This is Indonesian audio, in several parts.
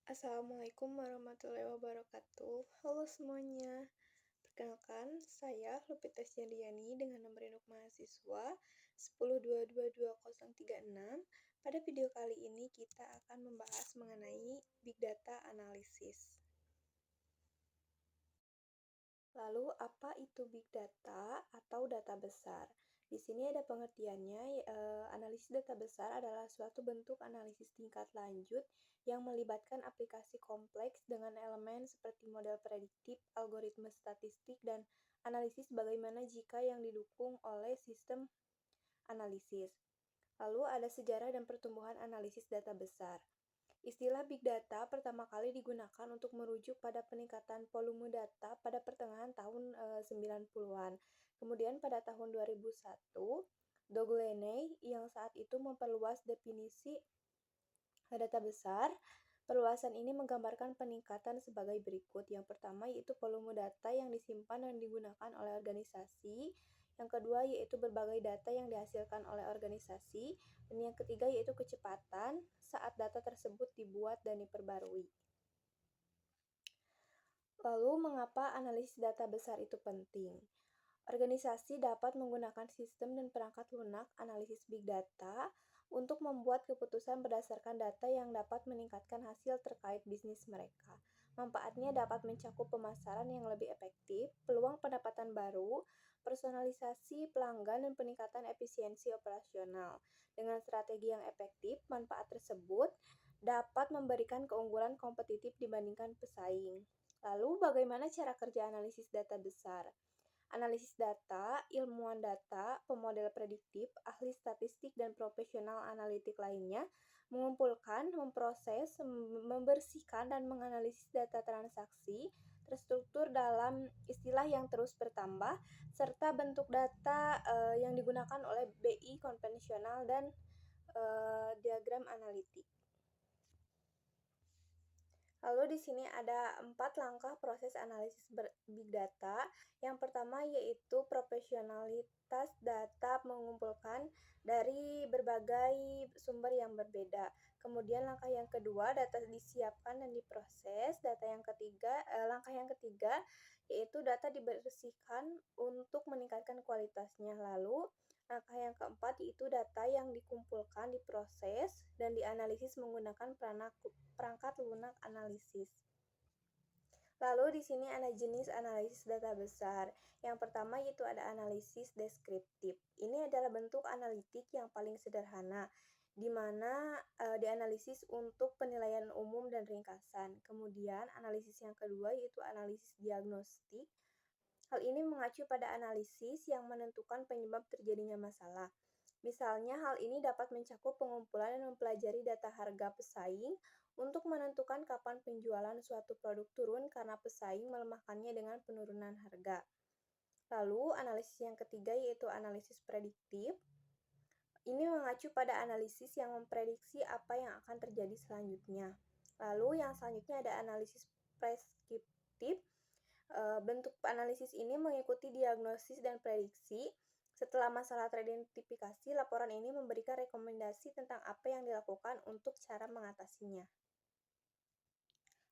Assalamualaikum warahmatullahi wabarakatuh. Halo semuanya. Perkenalkan, saya Lupita Syandiani dengan nomor induk mahasiswa 10222036. Pada video kali ini kita akan membahas mengenai Big Data Analysis. Lalu, apa itu Big Data atau data besar? Di sini ada pengertiannya, analisis data besar adalah suatu bentuk analisis tingkat lanjut yang melibatkan aplikasi kompleks dengan elemen seperti model prediktif, algoritma statistik, dan analisis bagaimana jika yang didukung oleh sistem analisis. Lalu ada sejarah dan pertumbuhan analisis data besar. Istilah Big Data pertama kali digunakan untuk merujuk pada peningkatan volume data pada pertengahan tahun 90-an. Kemudian pada tahun 2001, Doug Leney yang saat itu memperluas definisi data besar. Perluasan ini menggambarkan peningkatan sebagai berikut. Yang pertama yaitu volume data yang disimpan dan digunakan oleh organisasi. Yang kedua yaitu berbagai data yang dihasilkan oleh organisasi. Dan yang ketiga yaitu kecepatan saat data tersebut dibuat dan diperbarui. Lalu, mengapa analisis data besar itu penting? Organisasi dapat menggunakan sistem dan perangkat lunak analisis big data untuk membuat keputusan berdasarkan data yang dapat meningkatkan hasil terkait bisnis mereka. Manfaatnya dapat mencakup pemasaran yang lebih efektif, peluang pendapatan baru, personalisasi pelanggan, dan peningkatan efisiensi operasional. Dengan strategi yang efektif, manfaat tersebut dapat memberikan keunggulan kompetitif dibandingkan pesaing. Lalu, bagaimana cara kerja analisis data besar? Analisis data, ilmuwan data, pemodel prediktif, ahli statistik, dan profesional analitik lainnya mengumpulkan, memproses, membersihkan, dan menganalisis data transaksi terstruktur dalam istilah yang terus bertambah, serta bentuk data yang digunakan oleh BI konvensional dan diagram analitik. Lalu di sini ada 4 langkah proses analisis big data. Yang pertama yaitu profesionalitas data mengumpulkan dari berbagai sumber yang berbeda. Kemudian langkah yang kedua, data disiapkan dan diproses. Langkah yang ketiga yaitu data dibersihkan untuk meningkatkan kualitasnya. Lalu langkah yang keempat yaitu data yang dikumpulkan, diproses, dan dianalisis menggunakan perangkat lunak analisis. Lalu di sini ada jenis analisis data besar. Yang pertama yaitu ada analisis deskriptif. Ini adalah bentuk analitik yang paling sederhana, di mana dianalisis untuk penilaian umum dan ringkasan. Kemudian analisis yang kedua yaitu analisis diagnostik. Hal ini mengacu pada analisis yang menentukan penyebab terjadinya masalah. Misalnya, hal ini dapat mencakup pengumpulan dan mempelajari data harga pesaing untuk menentukan kapan penjualan suatu produk turun karena pesaing melemahkannya dengan penurunan harga. Lalu, analisis yang ketiga yaitu analisis prediktif. Ini mengacu pada analisis yang memprediksi apa yang akan terjadi selanjutnya. Lalu, yang selanjutnya ada analisis preskriptif. Bentuk analisis ini mengikuti diagnosis dan prediksi. Setelah masalah teridentifikasi, laporan ini memberikan rekomendasi tentang apa yang dilakukan untuk cara mengatasinya.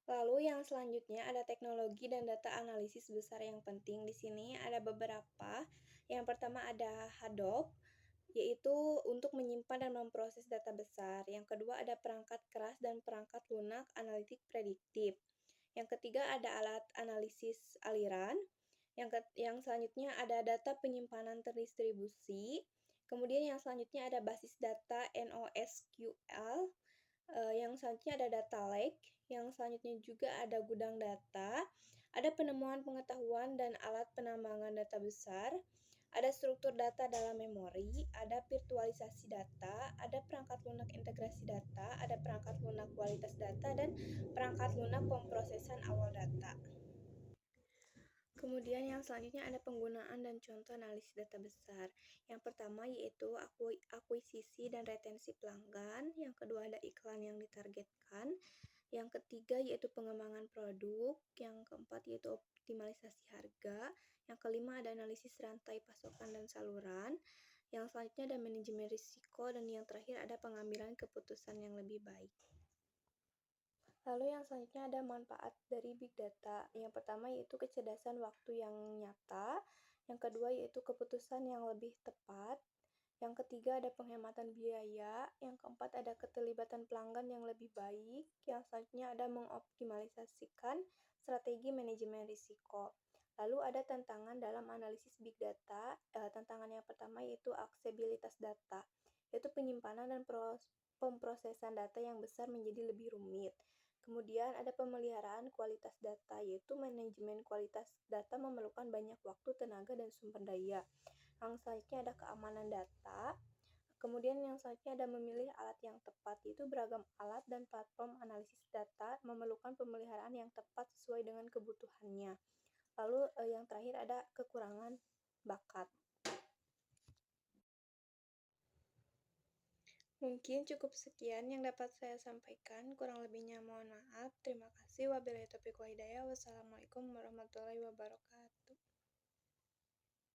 Lalu yang selanjutnya ada teknologi dan data analisis besar yang penting. Di sini ada beberapa. Yang pertama ada Hadoop, yaitu untuk menyimpan dan memproses data besar. Yang kedua ada perangkat keras dan perangkat lunak analitik prediktif. Yang ketiga ada alat analisis aliran. Yang selanjutnya ada data penyimpanan terdistribusi. Kemudian yang selanjutnya ada basis data NoSQL. Yang selanjutnya ada data lake. Yang selanjutnya juga ada gudang data. Ada penemuan pengetahuan dan alat penambangan data besar. Ada struktur data dalam memori, ada virtualisasi data, ada perangkat lunak integrasi data, ada perangkat lunak kualitas data, dan perangkat lunak pemrosesan awal data. Kemudian yang selanjutnya ada penggunaan dan contoh analisis data besar. Yang pertama yaitu akuisisi dan retensi pelanggan. Yang kedua ada iklan yang ditargetkan. Yang ketiga yaitu pengembangan produk. Yang keempat yaitu optimalisasi harga. Yang kelima ada analisis rantai pasokan dan saluran. Yang selanjutnya ada manajemen risiko. Dan yang terakhir ada pengambilan keputusan yang lebih baik. Lalu yang selanjutnya ada manfaat dari big data. Yang pertama yaitu kecerdasan waktu yang nyata, yang kedua yaitu keputusan yang lebih tepat, yang ketiga ada penghematan biaya, yang keempat ada keterlibatan pelanggan yang lebih baik, yang selanjutnya ada mengoptimalisasikan strategi manajemen risiko. Lalu ada tantangan dalam analisis big data. Tantangan yang pertama yaitu aksesibilitas data, yaitu penyimpanan dan pemrosesan data yang besar menjadi lebih rumit. Kemudian ada pemeliharaan kualitas data, yaitu manajemen kualitas data memerlukan banyak waktu, tenaga, dan sumber daya. Yang selanjutnya ada keamanan data. Kemudian yang selanjutnya ada memilih alat yang tepat, yaitu beragam alat dan platform analisis data memerlukan pemeliharaan yang tepat sesuai dengan kebutuhannya. Lalu yang terakhir ada kekurangan bakat. Mungkin cukup sekian yang dapat saya sampaikan, kurang lebihnya mohon maaf. Terima kasih. Wabillahi taufiq wal hidayah. Wassalamualaikum warahmatullahi wabarakatuh.